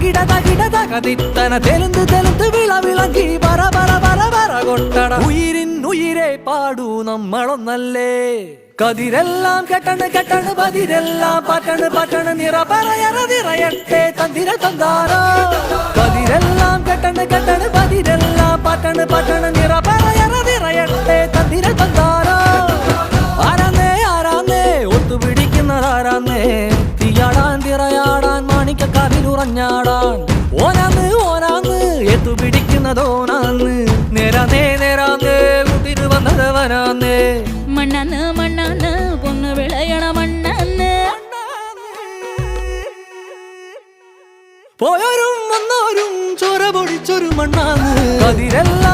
തകിട തകിട തകതിത്തന തെലുന്ത് തെലുന്ത് വിളവിളങ്ങി പറ പറ പറ പറ കൊട്ടട ഉയിരിൻ ഉയിരെ പാടൂ നമ്മളൊന്നല്ലേ കതിരെല്ലാം കെട്ടണ് കെട്ടണ് പതിരെല്ലാം പറ്റണ് പറ്റണ് നിറ പറയറ നിറയട്ടെ തന്തിര തന്താരോ കതിരെല്ലാം കെട്ടണ് കെട്ടണ് പതിരെല്ലാം പറ്റണ് പറ്റണ് നിറ പറയറ നിറയട്ടെ തന്തിര തന്താരോ ആരാന്നേ ആരാന്നേ ഒത്തുപിടിക്കുന്നതാരാന്നേ തീയാടാൻ തിറയാടാൻ മാണിക്കക്കാവിലുറഞ്ഞാടാൻ ഓനാന്ന് ഓനാന്ന് എത്തുപിടിക്കുന്നതോനാന്ന് നേരാന്നേ നേരാന്നേ കൂട്ടിന് വന്നതവനാന്നേ മണ്ണാന്ന് മണ്ണാന്ന് പൊന്ന് വിളയണ മണ്ണാന്ന് പോയോരും വന്നോരും ചോര പൊടിച്ചൊരു മണ്ണാന്ന് കതിരെല്ലാം